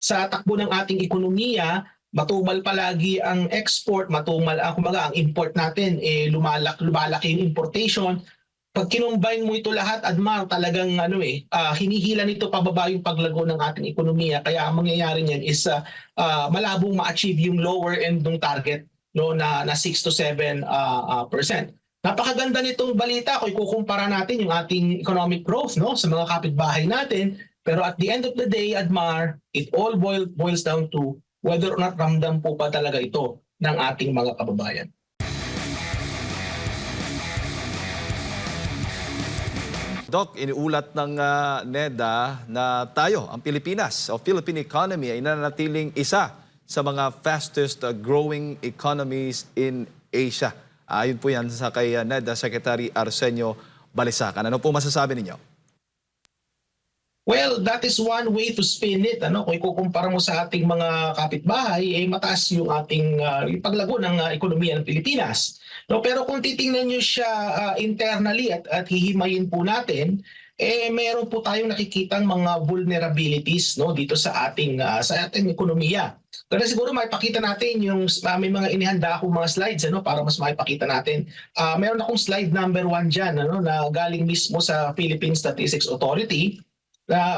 sa takbo ng ating ekonomiya, matumal palagi ang export, matumal kumbaga ang import natin lumalaki yung importation. Pag kinumbine mo ito lahat, Admar, talagang hinihila nito pababa yung paglago ng ating ekonomiya. Kaya ang mangyayari niyan is malabong ma-achieve yung lower end ng target, no, na 6 to 7%. Napakaganda nitong balita kung ikukumpara natin yung ating economic growth, no, sa mga kapitbahay natin. Pero at the end of the day, Admar, it all boils down to whether or not ramdam po pa talaga ito ng ating mga kababayan. Doc, iniulat ng NEDA na tayo, ang Pilipinas o Philippine economy ay nananatiling isa sa mga fastest growing economies in Asia. Ayon po yan sa kay NEDA Secretary Arsenio Balisacan. Ano po masasabi ninyo? Well, that is one way to spin it. Kung ikukumpara mo sa ating mga kapitbahay, mataas yung ating yung paglago ng ekonomiya ng Pilipinas. No, pero kung titingnan niyo siya internally at hihimayin po natin, meron po tayong nakikitang mga vulnerabilities, no, dito sa ating ekonomiya. Kaya siguro maipakita natin yung may mga inihanda akong mga slides para mas maipakita natin. Meron akong slide number 1 diyan na galing mismo sa Philippine Statistics Authority.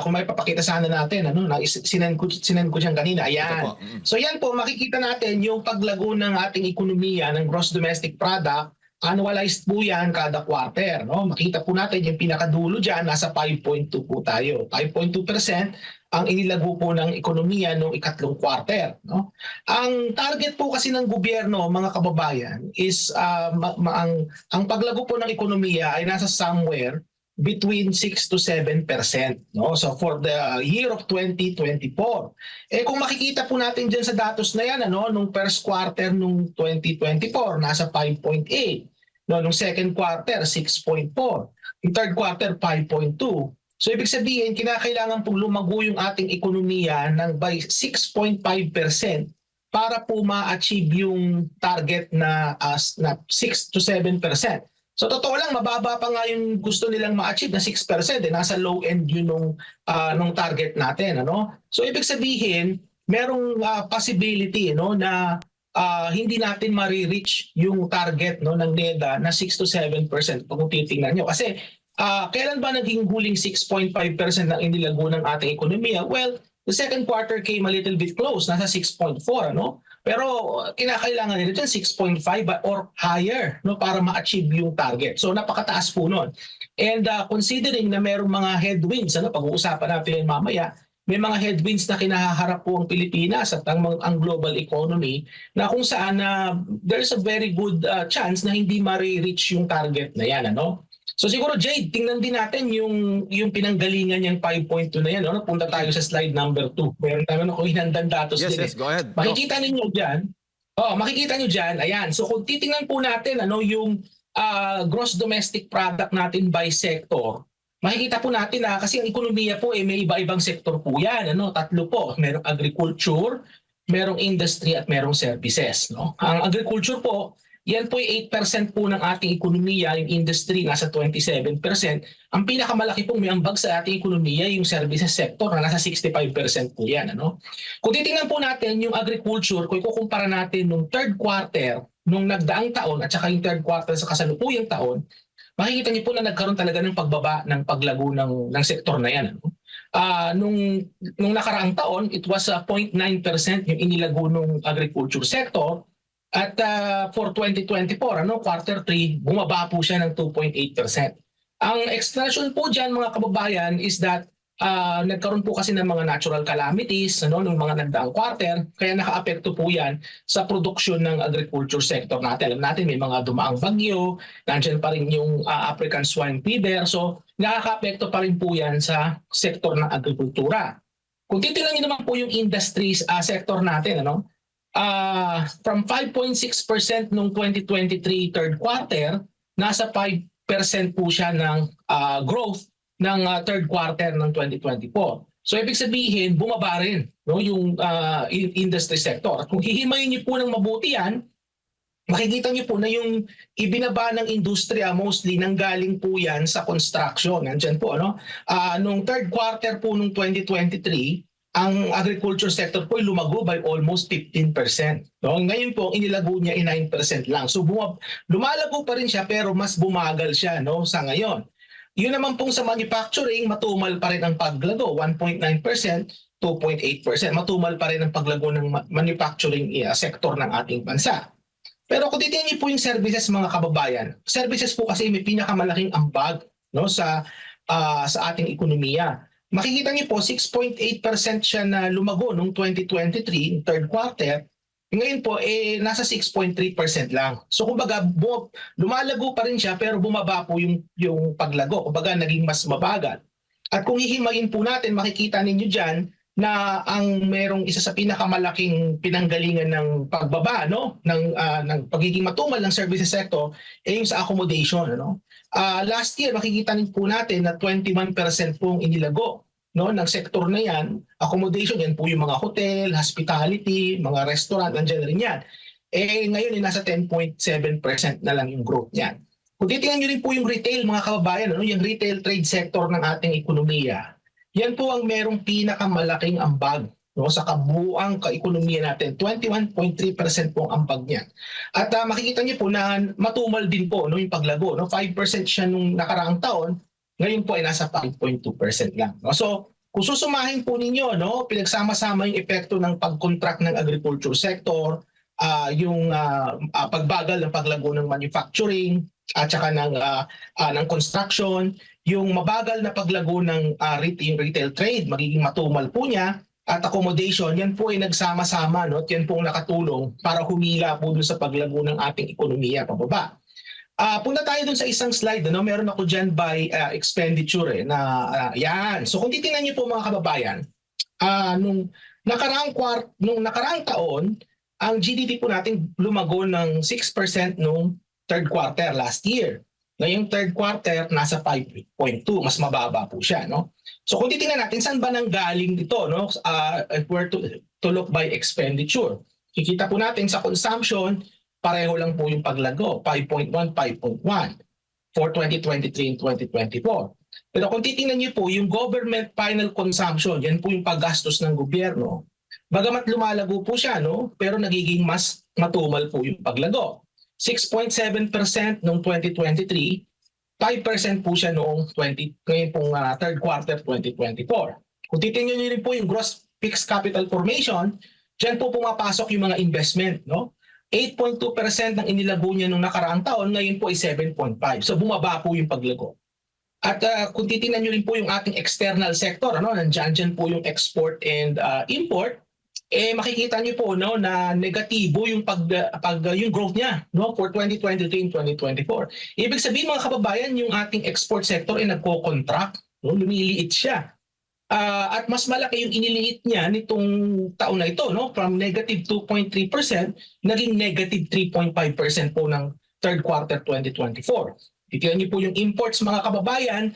Kung may papakita sana natin, sinend ko dyan kanina. Ayan. So yan po, makikita natin yung paglago ng ating ekonomiya ng gross domestic product. Annualized po yan kada quarter. No? Makita po natin yung pinakadulo dyan, nasa 5.2 po tayo. 5.2% ang inilago po ng ekonomiya noong ikatlong quarter. No? Ang target po kasi ng gobyerno, mga kababayan, is ang paglago po ng ekonomiya ay nasa somewhere between 6 to 7%. No? So for the year of 2024. Kung makikita po natin dyan sa datos na yan, nung first quarter nung 2024, nasa 5.8. No, nung second quarter, 6.4. Yung third quarter, 5.2. So ibig sabihin, kinakailangan pong lumago yung ating ekonomiya ng by 6.5% para po ma-achieve yung target na 6 to 7%. So totoo lang, mababa pa nga yung gusto nilang ma-achieve na 6%. Nasa low end yun nung target natin. So ibig sabihin, merong possibility na hindi natin ma-reach yung target ng NEDA na 6 to 7% kung titingnan nyo. Kasi kailan ba naging huling 6.5% ng inilago ng ating ekonomiya? Well, the second quarter came a little bit close, nasa 6.4. Pero kinakailangan nila dyan 6.5 or higher para ma-achieve yung target. So napakataas po nun. And considering na merong mga headwinds, pag-uusapan natin mamaya, may mga headwinds na kinaharap po ang Pilipinas at ang global economy na kung saan there's a very good chance na hindi ma-reach yung target na yan. So siguro Jade, tingnan din natin yung pinanggalingan niyang 5.2 na yan. Punta tayo sa slide number 2. Meron tayo kung hinandang datos din. Yes, go ahead. Makikita ninyo dyan. Makikita nyo dyan. Ayan. So kung titingnan po natin yung gross domestic product natin by sector, makikita po natin kasi ang ekonomiya po may iba-ibang sektor po yan. Tatlo po. Merong agriculture, merong industry at merong services. Ang agriculture po, yan po ay 8% po ng ating ekonomiya, yung industry nasa 27%. Ang pinakamalaki pong may ambag sa ating ekonomiya yung services sector na nasa 65% po yan. Kung titingnan po natin yung agriculture, kung ikukumpara natin nung third quarter nung nagdaang taon at saka yung third quarter sa kasalukuyang taon, makikita niyo po na nagkaroon talaga ng pagbaba ng paglago ng sektor na yan. Nung nakaraang taon, it was 0.9% yung inilago ng agriculture sector. At for 2024, quarter 3, bumaba po siya ng 2.8%. Ang explanation po dyan, mga kababayan, is that nagkaroon po kasi ng mga natural calamities nung mga nagdaang quarter, kaya naka-apekto po yan sa produksyon ng agriculture sector natin. Alam natin may mga dumaang bagyo, nandiyan pa rin yung African swine fever, so nakaka-apekto pa rin po yan sa sektor ng agrikultura. Kung titingnan niyo naman po yung industries sector natin, from 5.6% noong 2023 third quarter, nasa 5% po siya ng growth ng third quarter ng 2024. So ibig sabihin, bumaba rin yung industry sector. At kung hihimayin niyo po ng mabuti yan, makikita niyo po na yung ibinaba ng industriya mostly nanggaling po yan sa construction. Nandyan po, nung third quarter po nung 2023, ang agriculture sector po ay lumago by almost 15%. No? Ngayon po, ang inilago niya ay 9% lang. So lumalago pa rin siya pero mas bumagal siya, no, sa ngayon. Yun naman pong sa manufacturing, matumal pa rin ang paglago, 1.9%, 2.8%. Matumal pa rin ang paglago ng manufacturing sector ng ating bansa. Pero kung titingnan niyo po yung services, mga kababayan, services po kasi may pinakamalaking ambag, no, sa ating ekonomiya. Makikita niyo po 6.8% siya na lumago noong 2023, third quarter. Ngayon po nasa 6.3% lang. So kumbaga lumalago pa rin siya pero bumaba po yung paglago. Kumbaga naging mas mabagal. At kung hihimayin po natin, makikita ninyo diyan na ang merong isa sa pinakamalaking pinanggalingan ng pagbaba, no, ng pagiging matumal ng services sector yung sa accommodation, no. Last year makikita din po natin na 21% pong inilago, no, ng sektor na yan. Accommodation, yan po yung mga hotel, hospitality, mga restaurant, nandiyan rin yan. Ngayon nasa 10.7% na lang yung growth niyan. Kung titingnan nyo rin po yung retail, mga kababayan, no, yung retail trade sector ng ating ekonomiya, yan po ang merong pinakamalaking ambag, no, sa kabuuang kaekonomiya natin. 21.3% po ang ambag niyan. At makikita niyo po na matumal din po, no, yung paglago. No? 5% siya nung nakaraang taon, ngayon po ay nasa 5.2% lang. No? So kung susumahin po ninyo, no, pinagsama-sama yung epekto ng pag-contract ng agriculture sector, yung pagbagal ng paglago ng manufacturing, at saka ng construction, yung mabagal na paglago ng yung retail trade, magiging matumal po niya, at accommodation, yan po ay nagsama-sama, no? At yan po nakatulong para humila po dun sa paglago ng ating ekonomiya pababa. Punta tayo dun sa isang slide, no? Meron ako dyan by expenditure yan. So kung titingnan niyo po, mga kababayan, nung nakaraang taon, ang GDP po natin lumago ng 6% nung third quarter last year. Ngayong third quarter, nasa 5.2. Mas mababa po siya, no? So kung titingnan natin, saan ba nanggaling dito, no? If we're to look by expenditure. Kikita po natin sa consumption, pareho lang po yung paglago. 5.1, 5.1 for 2023 and 2024. Pero kung titingnan niyo po, yung government final consumption, yan po yung paggastos ng gobyerno. Bagamat lumalago po siya, no? Pero nagiging mas matumal po yung paglago. 6.7% noong 2023, 5% po siya noong ngayon pong third quarter 2024. Kung titingnan niyo rin po yung gross fixed capital formation, diyan po pumapasok yung mga investment, no? 8.2% ang inilago niya nung nakaraang taon, ngayon po ay 7.5%. So bumaba po yung paglago. At kung titingnan niyo rin po yung ating external sector, ano, nandiyan po yung export and import, makikita niyo po, no, na negatibo yung yung growth niya, no, for 2023 and 2024. Ibig sabihin, mga kababayan, yung ating export sector ay nagko-contract, no, lumiliit siya. At mas malaki yung iniliit niya nitong taon na ito, no, from negative 2.3% naging negative 3.5% po ng third quarter 2024. Titingnan niyo po yung imports, mga kababayan.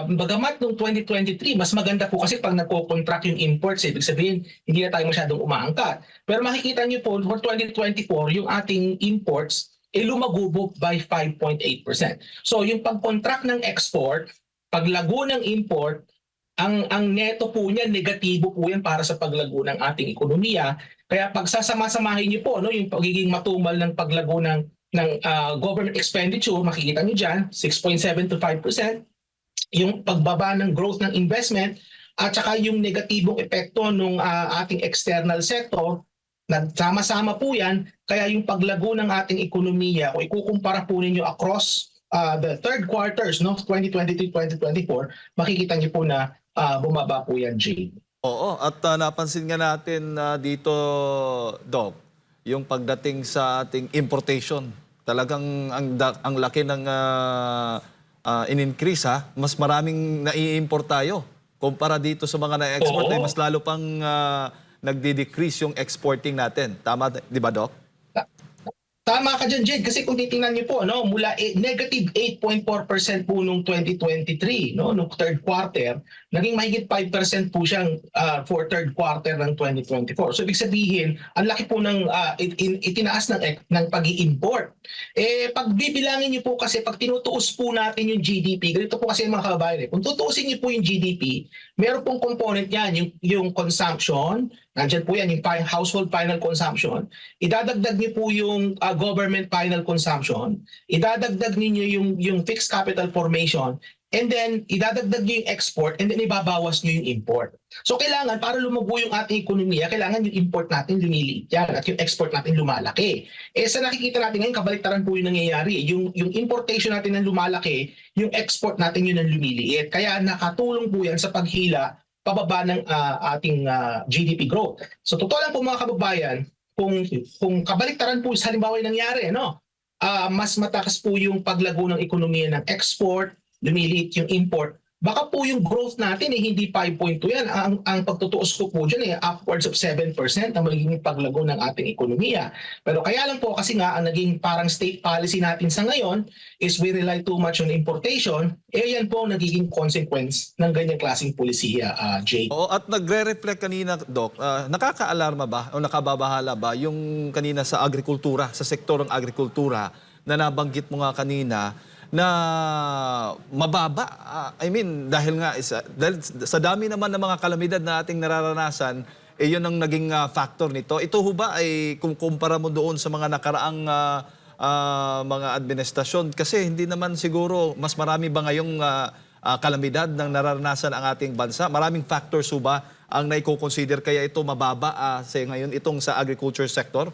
Bagamat noong 2023, mas maganda po kasi pag nagko-contract yung imports, ibig sabihin, hindi na tayo masyadong umaangkat. Pero makikita niyo po, for 2024, yung ating imports, lumago by 5.8%. So yung pag-contract ng export, paglago ng import, ang neto po niya, negatibo po yan para sa paglago ng ating ekonomiya. Kaya pag sasama-samahin niyo po, no, yung pagiging matumal ng paglago ng government expenditure, makikita niyo dyan, 6.7 to 5%. Yung pagbaba ng growth ng investment at saka yung negatibong epekto ng ating external sector, nagsama-sama po yan. Kaya yung paglago ng ating ekonomiya, kung ikukumpara po ninyo across the third quarters, no, 2023-2024, makikita niyo po na bumaba po yan, Jay. Oo, at napansin nga natin dito, Doc, yung pagdating sa ating importation, talagang ang laki ng in-increase, ha? Mas maraming nai-import tayo. Kumpara dito sa mga na-export, mas lalo pang nagdi-decrease yung exporting natin. Tama, di ba, Doc? Tama ka dyan, Jed, kasi kung titingnan niyo po, no, mula negative 8.4% po nung 2023, no, nung third quarter, naging mahigit 5% po siyang for third quarter ng 2024. So ibig sabihin, ang laki po ng itinaas ng pag-i-import. Pag bibilangin niyo po kasi pag tinutuos po natin yung GDP, ganito po kasi mga kababayan, kung tutuusin niyo po yung GDP, meron pong component niyan, yung consumption, nandiyan po yan, yung household final consumption, idadagdag niyo po yung government final consumption, idadagdag niyo yung fixed capital formation, and then idadagdag niyo yung export, and then ibabawas niyo yung import. So kailangan, para lumubo yung ating ekonomiya, kailangan yung import natin lumiliit yan at yung export natin lumalaki. Sa nakikita natin ngayon, kabaliktaran po yung nangyayari. Yung importation natin ang lumalaki, yung export natin yun ang lumiliit. Kaya nakatulong po yan sa paghila pababa ng ating GDP growth. So totoo lang po mga kababayan, kung kabaliktaran po sa halimbawa yung nangyari, no? Mas matakas po yung paglago ng ekonomiya ng export, lumiliit yung import, baka po yung growth natin hindi 5.2 yan. Ang pagtutuos ko po dyan upwards of 7% na magiging paglago ng ating ekonomiya. Pero kaya lang po kasi nga ang naging parang state policy natin sa ngayon is we rely too much on importation, yan po ang nagiging consequence ng ganyang klaseng polisiya, Jay. Oo, at nagre-reflect kanina, Doc, nakaka-alarma ba o nakababahala ba yung kanina sa agrikultura, sa sektor ng agrikultura na nabanggit mo nga kanina, na mababa. I mean, dahil sa dami naman ng mga kalamidad na ating nararanasan, yun ang naging factor nito. Ito ho ba ay kung kumpara mo doon sa mga nakaraang mga administrasyon? Kasi hindi naman siguro mas marami ba ngayong kalamidad ng nararanasan ang ating bansa? Maraming factors ho ba ang naiko-consider kaya ito mababa sa ngayon itong sa agriculture sector?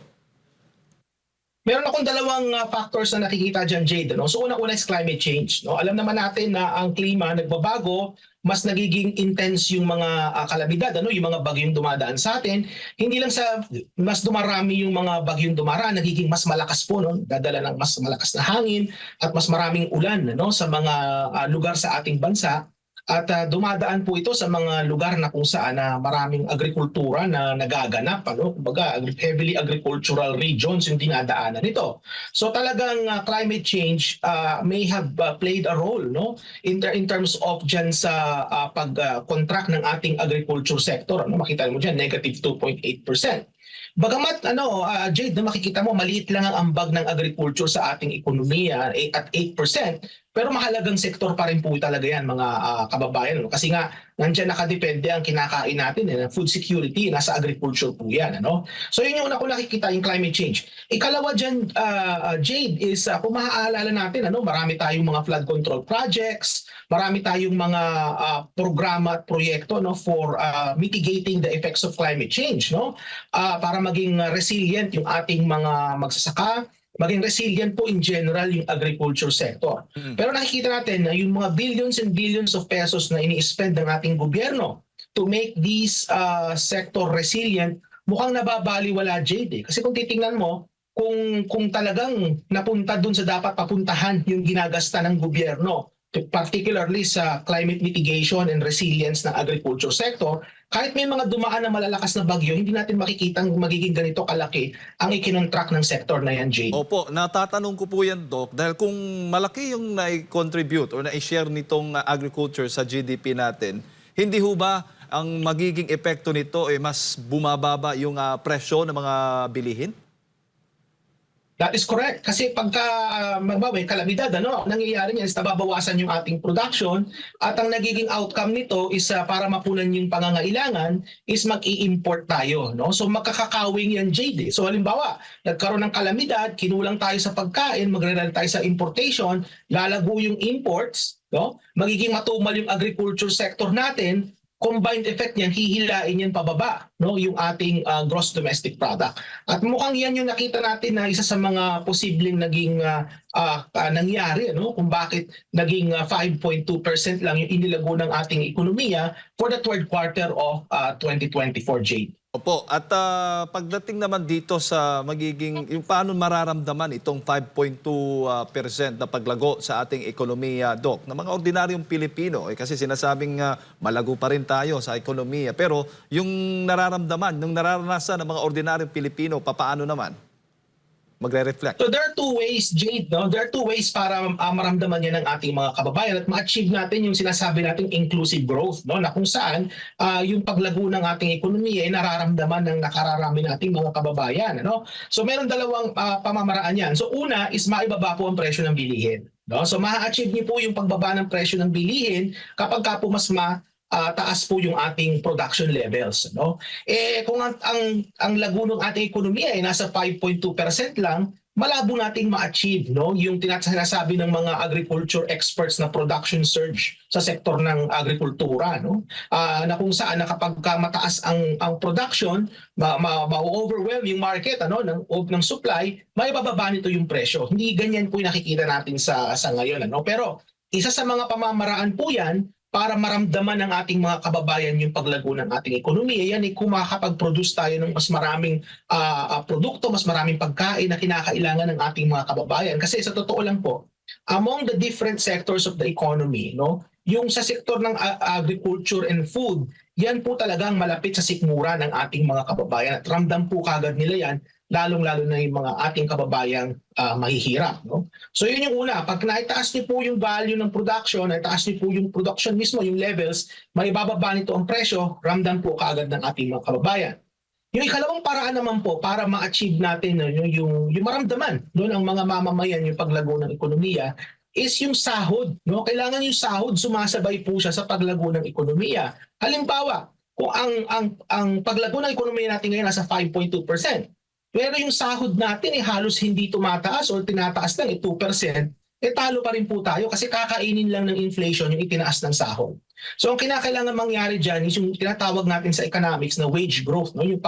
Meron akong dalawang factors na nakikita dyan, Jade. No? So una-una is climate change. No? Alam naman natin na ang klima nagbabago, mas nagiging intense yung mga kalamidad, yung mga bagyong dumadaan sa atin. Hindi lang sa mas dumarami yung mga bagyong dumaraan, nagiging mas malakas po, no? Dadala ng mas malakas na hangin at mas maraming ulan, no? Sa mga lugar sa ating bansa. At dumadaan po ito sa mga lugar na kung saan maraming agrikultura na nagaganap. Kumbaga, heavily agricultural regions yung dinadaanan nito. So talagang climate change may have played a role, no? In terms of dyan sa pag-contract ng ating agriculture sector. Makita mo dyan, negative 2.8%. Bagamat Jade, makikita mo maliit lang ang ambag ng agriculture sa ating ekonomiya at 8%, pero mahalagang sektor pa rin po talaga yan mga kababayan. Kasi nga nandiyan nakadepende ang kinakain natin, food security, nasa agriculture po yan. So yun yung una ko nakikita, yung climate change. Ikalawa dyan, Jade, is kung maaalala natin, marami tayong mga flood control projects, marami tayong mga programa at proyekto for mitigating the effects of climate change, para maging resilient yung ating mga magsasaka, maging resilient po in general yung agriculture sector. Pero nakikita natin na yung mga billions and billions of pesos na ini-spend ng ating gobyerno to make this sector resilient, mukhang nababaliwala, Jade. Kasi kung titingnan mo, kung talagang napunta dun sa dapat papuntahan yung ginagasta ng gobyerno, particularly sa climate mitigation and resilience ng agriculture sector, kahit may mga dumaan na malalakas na bagyo, hindi natin makikitang magiging ganito kalaki ang ikinontract ng sector na yan, Jay. Opo, natatanong ko po yan, Doc, dahil kung malaki yung na-contribute or na-share nitong agriculture sa GDP natin, hindi ho ba ang magiging epekto nito mas bumababa yung presyo ng mga bilihin? That is correct. Kasi pagka may kalamidad, nangyayari niyan is nababawasan yung ating production at ang nagiging outcome nito is para mapunan yung pangangailangan is mag-i-import tayo. So magkakakawing yan, Jade. So halimbawa, nagkaroon ng kalamidad, kinulang tayo sa pagkain, magre-rely tayo sa importation, lalago yung imports, magiging matumal yung agriculture sector natin, combined effect niyan, hihilain yan pababa, yung ating gross domestic product. At mukhang yan yung nakita natin na isa sa mga posibleng naging nangyari, kung bakit naging 5.2% lang yung inilago ng ating ekonomiya for the third quarter of 2024, Jade. Opo, at pagdating naman dito sa magiging, yung paano mararamdaman itong 5.2% na paglago sa ating ekonomiya, Doc, na mga ordinaryong Pilipino, kasi sinasabing malago pa rin tayo sa ekonomiya, pero yung nararamdaman, yung nararanasan ng mga ordinaryong Pilipino, papaano naman? magre-reflect? So there are two ways, Jade, no? There are two ways para maramdaman yan ng ating mga kababayan at ma-achieve natin yung sinasabi nating inclusive growth, no? Na kung saan yung paglago ng ating ekonomiya ay nararamdaman ng nakararami nating mga kababayan, ano? So meron dalawang pamamaraan yan. So una is maibaba po ang presyo ng bilihin, no? So ma-achieve niyo po yung pagbaba ng presyo ng bilihin kapag ka po mas taas po yung ating production levels, no? Kung ang lago ng ating ekonomiya ay nasa 5.2% lang, malabo nating ma-achieve, no, yung sinasabi ng mga agriculture experts na production surge sa sektor ng agrikultura, no? Na kung saan kapag mataas ang production, ma-overwhelm yung market, ano, ng supply, may bababa nito yung presyo. Hindi ganyan po yung nakikita natin sa ngayon, ano? Pero isa sa mga pamamaraan po yan para maramdaman ng ating mga kababayan yung paglago ng ating ekonomiya, yan ay makakapag-produce tayo ng mas maraming produkto, mas maraming pagkain na kinakailangan ng ating mga kababayan. Kasi sa totoo lang po, among the different sectors of the economy, no, yung sa sektor ng agriculture and food, yan po talagang malapit sa sikmura ng ating mga kababayan at ramdam po kagad nila yan, lalong-lalo na yung mga ating kababayang mahihirap, no? So yun yung una, pag naitaas niyo po yung value ng production, naitaas niyo po yung production mismo, yung levels, may bababa nito ang presyo, ramdam po kaagad ng ating mga kababayan. Yung ikalawang paraan naman po para ma-achieve natin yung maramdaman ng mga mamamayan yung paglago ng ekonomiya is yung sahod, no? Kailangan yung sahod sumasabay po siya sa paglago ng ekonomiya. Halimbawa, kung ang paglago ng ekonomiya natin ngayon nasa 5.2%, pero yung sahod natin halos hindi tumataas o tinataas lang 2%, talo pa rin po tayo kasi kakainin lang ng inflation yung itinaas ng sahod. So ang kinakailangan mangyari dyan is yung tinatawag natin sa economics na wage growth, no? Yung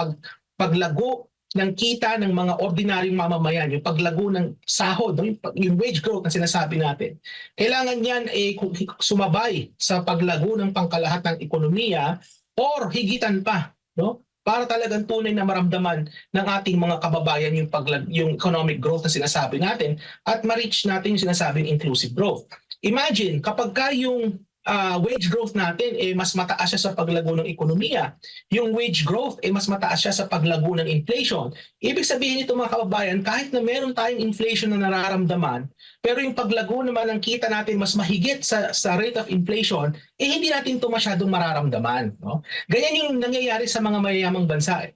paglago ng kita ng mga ordinaryong mamamayan, yung paglago ng sahod, no? Yung wage growth na sinasabi natin. Kailangan yan sumabay sa paglago ng pangkalahat ng ekonomiya or higitan pa, no? Para talagang tunay na maramdaman ng ating mga kababayan yung economic growth na sinasabi natin at ma-reach natin yung sinasabing inclusive growth. Imagine, kapag yung wage growth natin mas mataas siya sa paglago ng ekonomiya, yung wage growth mas mataas siya sa paglago ng inflation. Ibig sabihin nito mga kababayan, kahit na meron tayong inflation na nararamdaman, pero yung paglago naman ng kita natin mas mahigit sa rate of inflation, hindi natin ito masyadong mararamdaman, no? Ganyan yung nangyayari sa mga mayayamang bansa.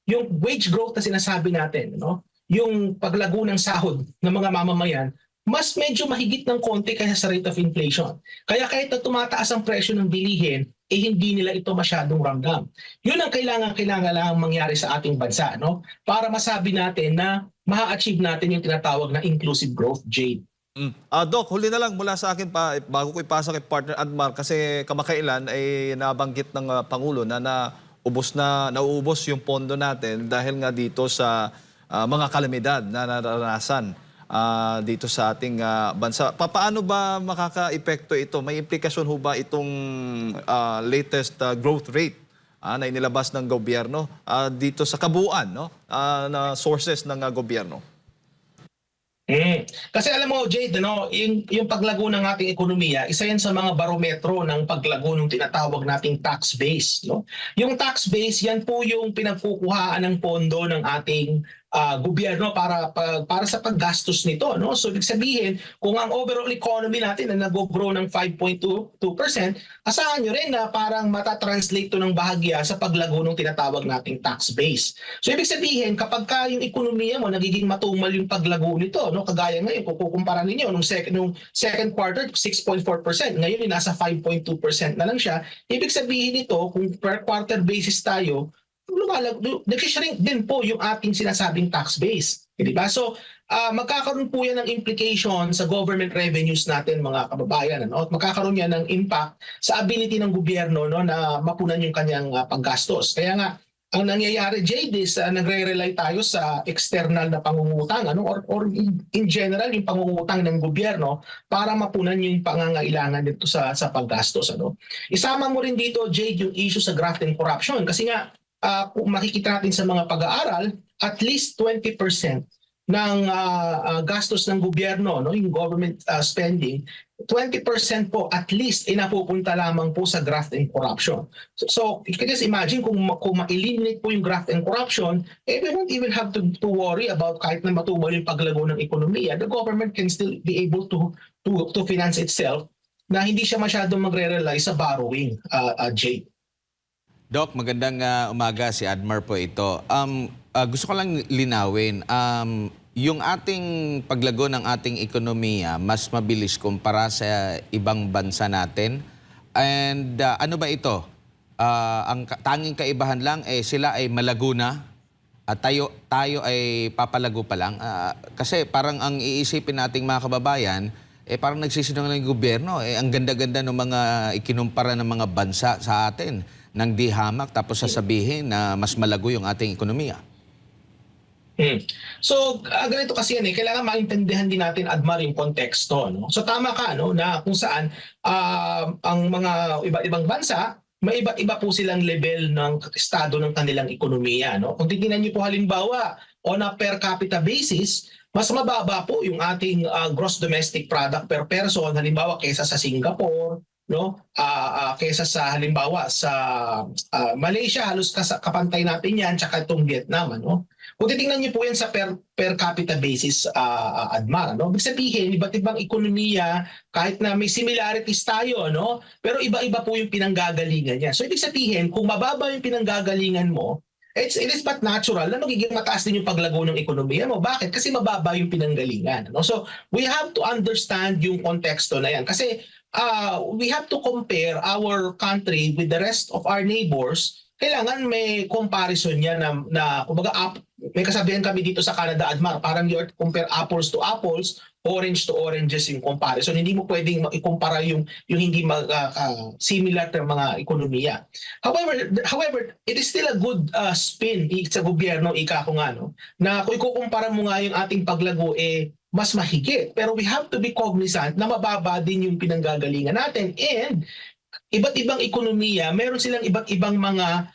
Yung wage growth na sinasabi natin, no? Yung paglago ng sahod ng mga mamamayan, mas medyo mahigit ng konti kaysa sa rate of inflation. Kaya kahit na tumataas ang presyo ng bilihin, hindi nila ito masyadong ramdam. Yun ang kailangan lang mangyari sa ating bansa, no? Para masabi natin na ma-achieve natin yung tinatawag na inclusive growth, Jade. Doc, huli na lang mula sa akin pa, bago ko ipasa kay partner Admar, kasi kamakailan ay nabanggit ng Pangulo na nauubos yung pondo natin dahil nga dito sa mga kalamidad na naranasan dito sa ating bansa. Paano ba makaka-epekto ito? May implikasyon ho ba itong latest growth rate na inilabas ng gobyerno dito sa kabuuan, no? Na sources ng gobyerno? Kasi alam mo, Jade, yung paglago ng ating ekonomiya, isa yan sa mga barometro ng paglago ng tinatawag nating tax base, no? Yung tax base, yan po yung pinagkukuhaan ng pondo ng ating gobyerno para sa paggastos nito, no? So ibig sabihin, kung ang overall economy natin na nag-grow ng 5.2%, asahan nyo rin na parang matatranslate to ng bahagya sa paglago ng tinatawag nating tax base. So ibig sabihin, kapag yung ekonomiya mo nagiging matumal yung paglago nito, no? Kagaya ngayon, kung kukumpara ninyo nung second quarter 6.4%, ngayon nasa 5.2% na lang siya. Ibig sabihin nito, kung per quarter basis tayo, nag-shrink din po yung ating sinasabing tax base. Di ba? So, magkakaroon po yan ng implication sa government revenues natin, mga kababayan. Ano? At magkakaroon yan ng impact sa ability ng gobyerno, no, na mapunan yung kanyang paggastos. Kaya nga, ang nangyayari, Jade, is nagre-rely tayo sa external na pangungutang, ano, or in general, yung pangungutang ng gobyerno para mapunan yung pangangailangan dito sa paggastos. Ano. Isama mo rin dito, Jade, yung issue sa graft and corruption. Kasi nga, kung makikita natin sa mga pag-aaral, at least 20% gastos ng gobyerno, no, yung government spending, 20% po at least napupunta lamang po sa graft and corruption. So you can just imagine kung ma-eliminate po yung graft and corruption, we won't even have to worry about kahit na matumal yung paglago ng ekonomiya. The government can still be able to finance itself na hindi siya masyadong magre-rely sa borrowing, Jay. Doc, magandang umaga. Si Admar po ito. Gusto ko lang linawin. Yung ating paglago ng ating ekonomiya mas mabilis kumpara sa ibang bansa natin. And ano ba ito? Ang tanging kaibahan lang sila ay malago na at tayo ay papalago pa lang. Kasi parang ang iisipin nating mga kababayan, parang nagsisinungaling yung gobyerno. Ang ganda-ganda ng mga ikinumpara ng mga bansa sa atin ng di hamak tapos sasabihin na mas malago yung ating ekonomiya. So, ganito kasi yan kailangan maintindihan din natin, Admar, yung konteksto. No? So, tama ka, no, na kung saan ang mga iba't-ibang bansa, may iba't-iba po silang level ng estado ng kanilang ekonomiya. No? Kung titingnan niyo po halimbawa, on a per capita basis, mas mababa po yung ating gross domestic product per person, halimbawa kaysa sa Singapore, no? Kaysa sa halimbawa sa Malaysia, halos kapantay natin yan, tsaka itong Vietnam, ano? Kung titingnan niyo po yan sa per capita basis, Admar, no? Ibig sabihin, iba't ibang ekonomiya, kahit na may similarities tayo, no? Pero iba-iba po yung pinanggagalingan niya. So ibig sabihin, kung mababa yung pinanggagalingan mo, it is but natural na magiging mataas din yung paglago ng ekonomiya mo. Bakit? Kasi mababa yung pinanggalingan. No? So we have to understand yung konteksto na yan. Kasi we have to compare our country with the rest of our neighbors. Kailangan may comparison niya na kumbaga may kasabihan kami dito sa Canada, Admar, parang you compare apples to apples, orange to oranges yung comparison. Hindi mo pwedeng ikumpara yung hindi similar ng mga ekonomiya. However, it is still a good spin sa gobyerno, ika ko nga, no, na kung ikukumpara mo nga yung ating paglago, mas mahigit. Pero we have to be cognizant na mababa din yung pinanggagalingan natin. And iba't ibang ekonomiya, meron silang iba't ibang mga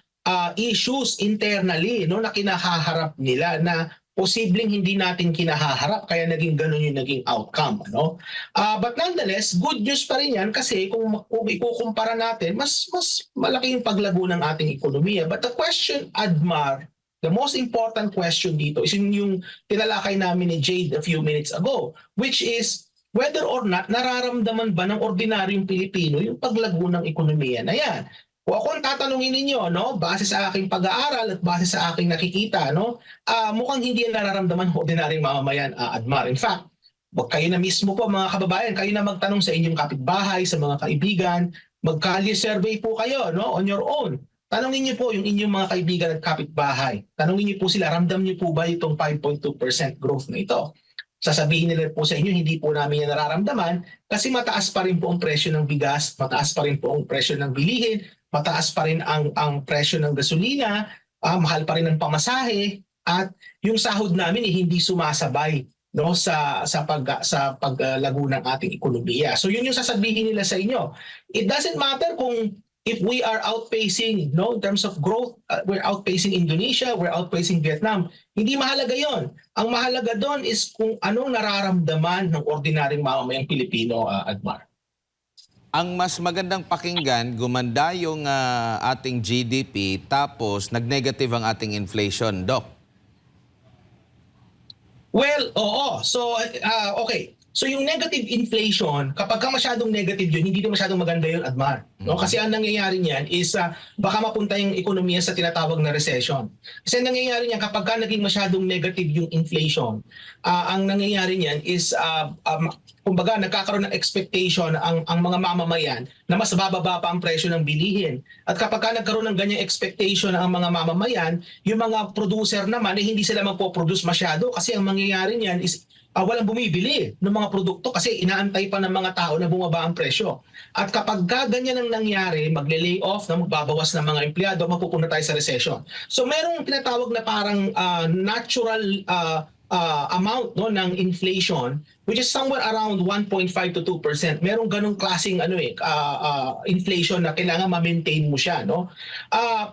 issues internally, no, na kinahaharap nila na posibleng hindi natin kinahaharap kaya naging ganun yung naging outcome, no? But nonetheless, good news pa rin yan kasi kung ikukumpara natin, mas malaki yung paglago ng ating ekonomiya. But the question, Admar, the most important question dito is yung tinalakay namin ni Jade a few minutes ago, which is whether or not nararamdaman ba ng ordinaryong Pilipino yung paglago ng ekonomiya na yan. Kung ako ang tatanungin ninyo, no, base sa aking pag-aaral at base sa aking nakikita, no, mukhang hindi yan nararamdaman ng ordinaryong mamamayan, Admar. In fact, kayo na mismo po mga kababayan, kayo na magtanong sa inyong kapitbahay, sa mga kaibigan, mag-kalye survey po kayo, no, on your own. Tanungin niyo po yung inyong mga kaibigan at kapitbahay. Tanungin niyo po sila, ramdam niyo po ba itong 5.2% growth na ito? Sasabihin nila po sa inyo, hindi po namin yan nararamdaman kasi mataas pa rin po ang presyo ng bigas, mataas pa rin po ang presyo ng bilihin, mataas pa rin ang presyo ng gasolina, mahal pa rin ang pamasahe, at yung sahod namin hindi sumasabay, no, sa paglago ng ating ekonomiya. So yun yung sasabihin nila sa inyo. It doesn't matter kung if we are outpacing, no, in terms of growth, we're outpacing Indonesia, we're outpacing Vietnam. Hindi mahalaga yon. Ang mahalaga doon is kung anong nararamdaman ng ordinaryong mamamayang Pilipino, Admar. Ang mas magandang pakinggan, gumanda yung ating GDP tapos nag-negative ang ating inflation, Doc. Well, oo. So, okay. So yung negative inflation, kapag ka masyadong negative yun, hindi na masyadong maganda yun, Admar. No? Kasi ang nangyayari niyan is baka mapunta yung ekonomiya sa tinatawag na recession. Kasi ang nangyayari niyan, kapag ka naging masyadong negative yung inflation, ang nangyayari niyan is kumbaga nagkakaroon ng expectation ang mga mamamayan na mas bababa pa ang presyo ng bilihin. At kapag ka nagkaroon ng ganyang expectation ang mga mamamayan, yung mga producer naman hindi sila magpo-produce masyado kasi ang mangyayari niyan is walang bumibili ng mga produkto kasi inaantay pa ng mga tao na bumaba ang presyo. At kapag ganyan ang nangyari, magle-lay off, na magbabawas ng mga empleyado, mapupunta tayo sa recession. So merong tinatawag na parang natural amount, no, ng inflation, which is somewhere around 1.5 to 2%. Merong ganong klaseng inflation na kailangan ma-maintain mo siya, no?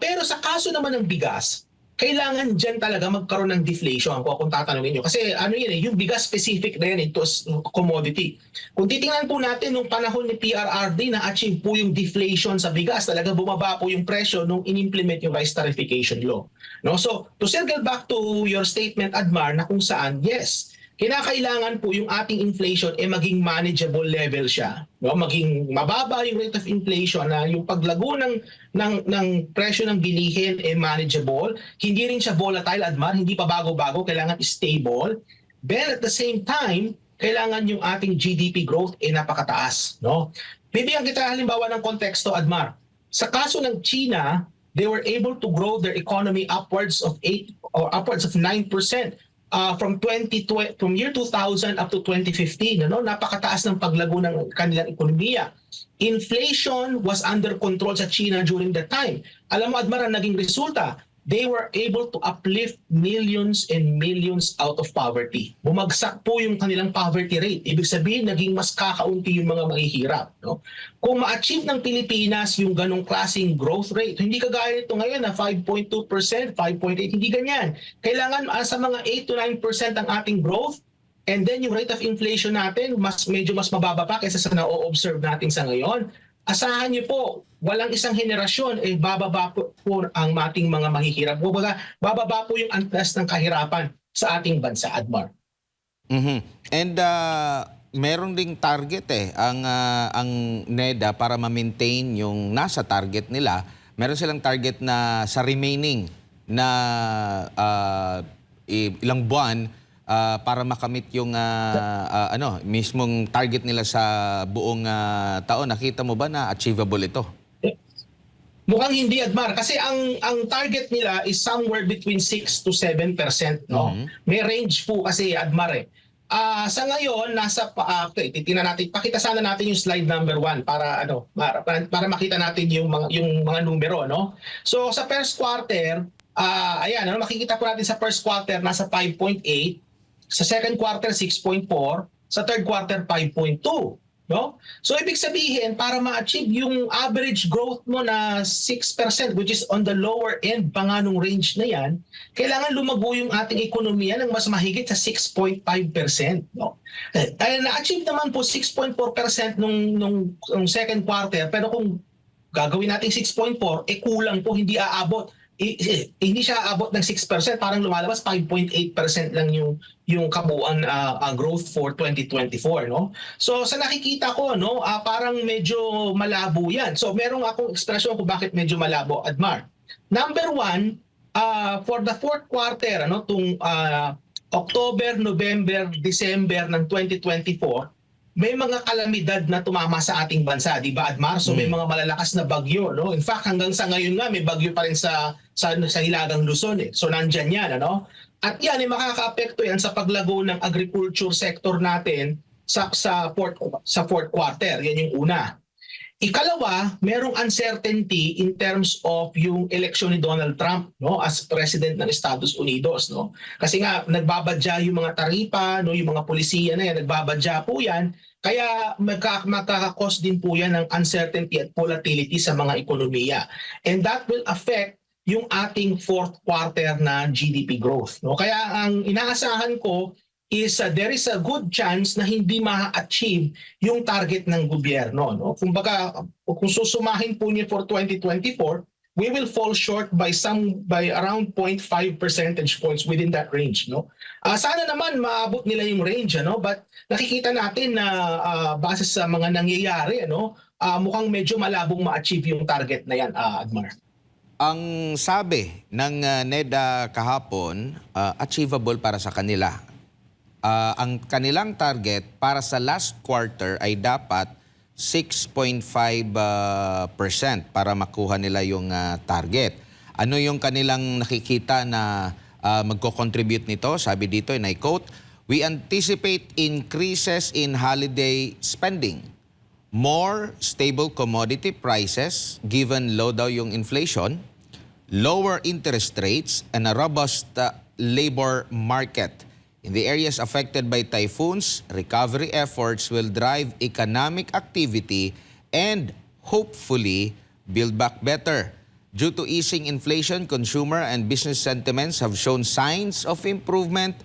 Pero sa kaso naman ng bigas, kailangan dyan talaga magkaroon ng deflation kung tatanungin nyo. Kasi ano yun yung bigas specific na yan, ito as commodity. Kung titingnan po natin nung panahon ni PRRD na achieve po yung deflation sa bigas, talaga bumaba po yung presyo nung in-implement yung rice tarification law. No? So, to circle back to your statement, Admar, na kung saan, yes, kinakailangan po yung ating inflation maging manageable level siya, no? Maging mababa yung rate of inflation, na yung paglago ng presyo ng bilihin manageable, hindi rin siya volatile, Admar, hindi pa bago-bago, kailangan stable. Then at the same time, kailangan yung ating GDP growth napakataas, no? Bibigyan kita halimbawa ng konteksto, Admar. Sa kaso ng China, they were able to grow their economy upwards of 8 or upwards of 9% from year 2000 up to 2015, ano? Napakataas ng paglago ng kanilang ekonomiya. Inflation was under control sa China during that time. Alam mo, Admar, ang naging resulta, they were able to uplift millions and millions out of poverty. Bumagsak po yung kanilang poverty rate. Ibig sabihin, naging mas kakaunti yung mga mahihirap, no? Kung ma-achieve ng Pilipinas yung ganong klaseng growth rate, hindi kagaya nito ngayon na 5.2%, 5.8%, hindi ganyan. Kailangan sa mga 8 to 9% ang ating growth, and then yung rate of inflation natin, medyo mas mababa pa kaysa sa na-observe natin sa ngayon. Asahan niyo po, walang isang henerasyon bababa po ang ating mga mahihirap. Bababa po yung antas ng kahirapan sa ating bansa, Admar. And meron ding target ang NEDA para ma-maintain yung nasa target nila. Meron silang target na sa remaining na ilang buwan para makamit yung mismong target nila sa buong taon. Nakita mo ba na achievable ito? Mukhang hindi, Admar, kasi ang target nila is somewhere between 6 to 7%, no? May range po kasi, Admar. Sa ngayon, titingnan natin, pakita sana natin yung slide number 1 para para makita natin yung mga numero, no? So sa first quarter, ayan, makikita po natin sa first quarter nasa 5.8, sa second quarter 6.4, sa third quarter 5.2. No? So ibig sabihin, para ma-achieve yung average growth mo na 6%, which is on the lower end pa nga nung range na yan, kailangan lumago yung ating ekonomiya ng mas mahigit sa 6.5%. No? Na-achieve naman po 6.4% nung second quarter, pero kung gagawin natin 6.4, kulang po, hindi aabot. Hindi siya aabot ng 6%, parang lumalabas 5.8% lang yung kabuuan growth for 2024, no? So sa nakikita ko, no, parang medyo malabo 'yan. So merong akong ekspresyon kung bakit medyo malabo, Admar. Number 1, for the fourth quarter, tung October, November, December ng 2024, may mga kalamidad na tumama sa ating bansa, di ba, Admar? So may mga malalakas na bagyo, no? In fact, hanggang sa ngayon nga may bagyo pa rin sa Hilagang Luzon, So nandyan yan, ano? At yan ay makakaapekto yan sa paglago ng agriculture sector natin sa fourth quarter. Yan yung una. Ikalawa, merong uncertainty in terms of yung election ni Donald Trump, no, as president ng Estados Unidos, no. Kasi nga nagbabadya yung mga taripa, no, yung mga pulisiya na yan, nagbabadya po yan. Kaya magkakakos din po yan ng uncertainty at volatility sa mga ekonomiya. And that will affect yung ating fourth quarter na GDP growth, no. Kaya ang inaasahan ko is there is a good chance na hindi ma-achieve yung target ng gobyerno, no? Kumbaga, kung susumahin po niyo for 2024, we will fall short by around 0.5 percentage points within that range, no? Sana naman maabot nila yung range, ano? But nakikita natin na base sa mga nangyayari, ano, mukhang medyo malabong ma-achieve yung target na yan, Admar. Ang sabi ng NEDA kahapon, achievable para sa kanila. Ang kanilang target para sa last quarter ay dapat 6.5% para makuha nila yung target. Ano yung kanilang nakikita na magko-contribute nito? Sabi dito, and I quote, "We anticipate increases in holiday spending, more stable commodity prices given low daw yung inflation, lower interest rates, and a robust labor market. In the areas affected by typhoons, recovery efforts will drive economic activity and hopefully build back better." Due to easing inflation, consumer and business sentiments have shown signs of improvement.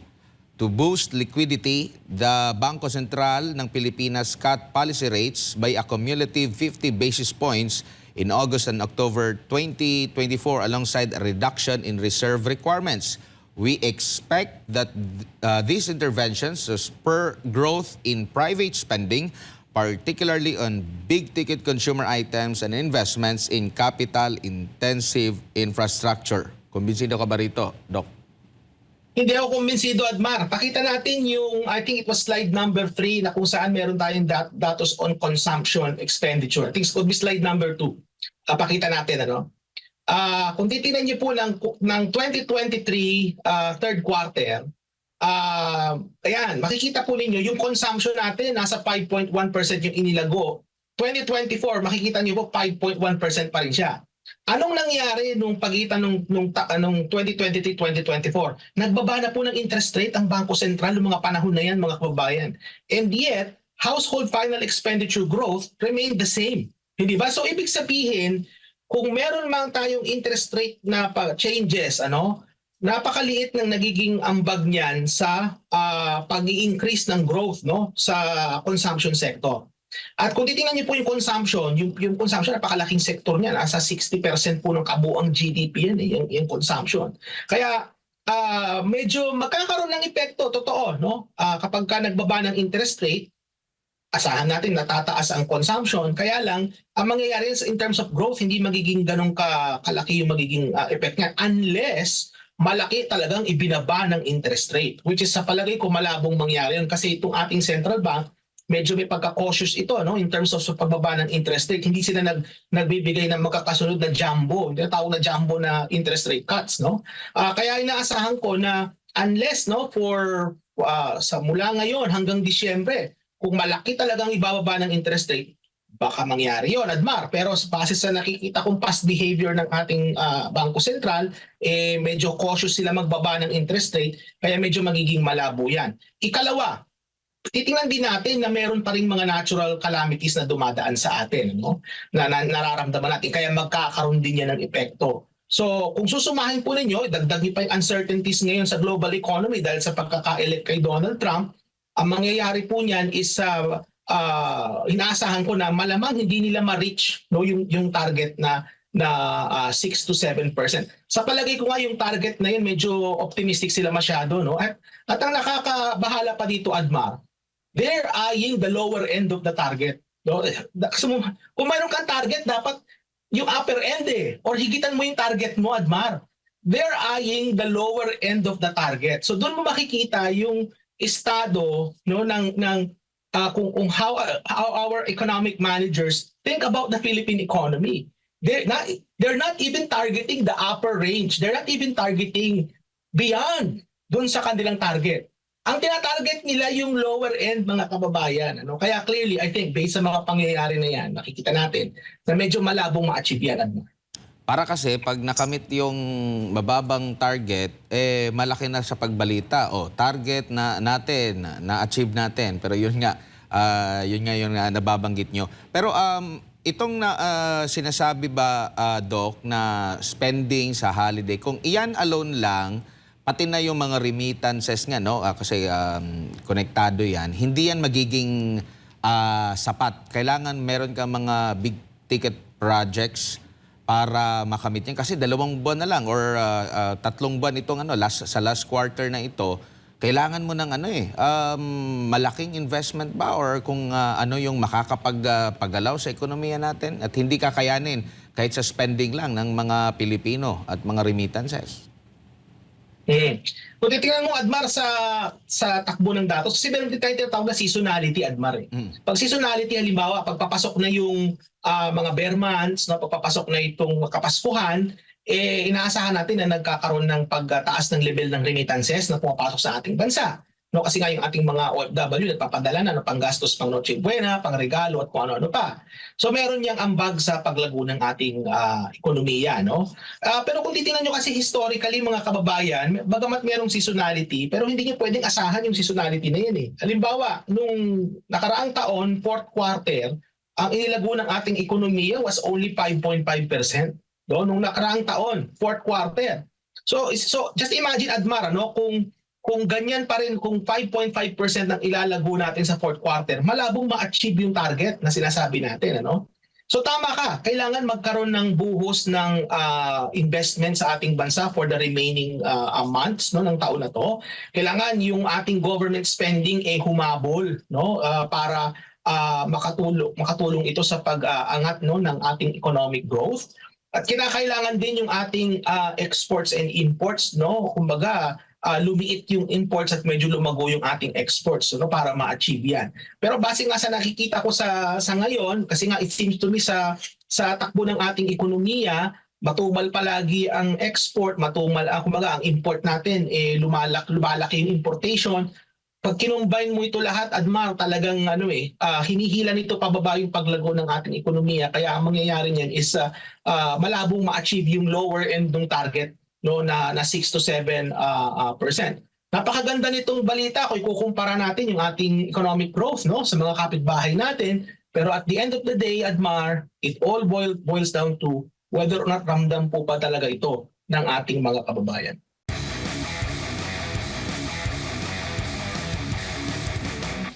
To boost liquidity, the Bangko Sentral ng Pilipinas cut policy rates by a cumulative 50 basis points in August and October 2024 alongside a reduction in reserve requirements. We expect that these interventions will spur growth in private spending, particularly on big-ticket consumer items and investments in capital-intensive infrastructure. Kumbinsido ka ba rito, Doc? Hindi ako kumbinsido, Admar. Pakita natin yung, I think it was slide number 3 na kung saan meron tayong datos on consumption expenditure. I think it could be slide number 2. Pakita natin, ano? Kung titingnan niyo po ng 2023 third quarter, ayan, makikita po ninyo yung consumption natin nasa 5.1% yung inilago. 2024, makikita niyo po 5.1% pa rin siya. Anong nangyari nung pagitan nung 2023-2024? Nagbaba na po ng interest rate ang Bangko Sentral noong mga panahon na yan, mga kababayan. And yet, household final expenditure growth remained the same. Hindi ba? So ibig sabihin, kung meron man tayong interest rate na changes, napakaliit ng nagiging ambag niyan sa pag-i-increase ng growth, no, sa consumption sector. At kung titingnan niyo po yung consumption, yung consumption, napakalaking sektor niya. Nasa 60% po ng kabuang GDP yan, yung consumption. Kaya medyo magkakaroon ng epekto, totoo, no? Kapag ka nagbaba ng interest rate, asahan natin natataas ang consumption. Kaya lang, ang mangyayari in terms of growth, hindi magiging ganun kalaki yung magiging effect niya unless malaki talagang ibinaba ng interest rate. Which is sa palagay ko malabong mangyari yun kasi itong ating central bank, medyo may pagka-cautious ito, no, in terms of sa pagbaba ng interest rate. Hindi sila nagbibigay ng magkakasunod na jumbo, tinatawag na jumbo na interest rate cuts, no. Kaya inaasahan ko na unless, no, sa mula ngayon hanggang Disyembre, kung malaki talagang ibababa ng interest rate, baka mangyari yon, Admar. Pero base sa nakikita kong past behavior ng ating Bangko Sentral, medyo cautious sila magbaba ng interest rate, kaya medyo magiging malabo yan. Ikalawa, titingnan din natin na meron pa ring mga natural calamities na dumadaan sa atin, no? Na nararamdaman natin, kaya magkakaroon din yan ng epekto. So kung susumahin po ninyo, dagdag niyo pa yung uncertainties ngayon sa global economy dahil sa pagkaka-elect kay Donald Trump, ang mangyayari po niyan is inaasahan ko na malamang hindi nila ma-reach, no, yung target na 6 to 7%. Sa palagay ko nga yung target na yun medyo optimistic sila masyado, no? At ang nakakabahala pa dito, Admar, they're eyeing the lower end of the target. No? Kung mayroon kang target, dapat yung upper end or higitan mo yung target mo, Admar. They're eyeing the lower end of the target. So doon mo makikita yung estado, no, kung how our economic managers think about the Philippine economy. They're not even targeting the upper range. They're not even targeting beyond doon sa kanilang target. Ang tinatarget nila yung lower end, mga kababayan. Kaya clearly, I think, based sa mga pangyayari na yan, makikita natin na medyo malabong ma-achieve yan. Para kasi pag nakamit yung mababang target, malaki na sa pagbalita. Target na natin, na-achieve natin. Pero yun nga yung nababanggit nyo. Pero itong sinasabi ba, Doc, na spending sa holiday, kung iyan alone lang, pati na yung mga remittances nga, no? Kasi konektado yan, hindi yan magiging sapat. Kailangan meron ka mga big ticket projects para makamit yan. Kasi 2 buwan na lang or 3 buwan itong sa last quarter na ito, kailangan mo ng malaking investment ba or kung ano yung makakapagpagalaw sa ekonomiya natin at hindi kakayanin kahit sa spending lang ng mga Pilipino at mga remittances. Kung titingnan mo, Admar, sa takbo ng datos, kasi meron din tayo tinatawag na seasonality, Admar. Pag seasonality, halimbawa, pagpapasok na yung mga bare months, no, pagpapasok na itong Kapaskuhan, inaasahan natin na nagkakaroon ng pagtaas ng level ng remittances na pumapasok sa ating bansa. No, kasi nga yung ating mga OFW nagpapadala na ng panggastos, pang Noche Buena, pang regalo at kung ano-ano pa. So meron niyang ambag sa paglago ng ating ekonomiya, no? Pero kung titingnan niyo kasi historically, mga kababayan, bagamat merong seasonality, pero hindi niyo pwedeng asahan yung seasonality na yan. Halimbawa, nung nakaraang taon, fourth quarter, ang inilago ng ating ekonomiya was only 5.5%. no, nung nakaraang taon, fourth quarter. So just imagine, Admar, ano, kung ganyan pa rin, kung 5.5% ang ilalago natin sa fourth quarter, malabong ma-achieve yung target na sinasabi natin, ano? So tama ka, kailangan magkaroon ng buhos ng investment sa ating bansa for the remaining months, no, ng taon na to. Kailangan yung ating government spending humabol, no, para makatulong ito sa pag-angat, no, ng ating economic growth. At kinakailangan din yung ating exports and imports, no, kumbaga lumiit yung imports at medyo lumago yung ating exports, no, para ma-achieve yan. Pero base nga sa nakikita ko sa ngayon, kasi nga it seems to me sa takbo ng ating ekonomiya, matumal palagi ang export, matumal kumbaga ang import natin lumalaki yung importation. Pag kinumbine mo ito lahat, Admar, talagang hinihila nito pababa yung paglago ng ating ekonomiya. Kaya ang mangyayari niyan is malabong ma-achieve yung lower end ng target, no, na 6 to 7%. Napakaganda nitong balita kung ikukumpara natin yung ating economic growth, no, sa mga kapitbahay natin. Pero at the end of the day, Admar, it all boils down to whether or not ramdam po ba talaga ito ng ating mga kababayan.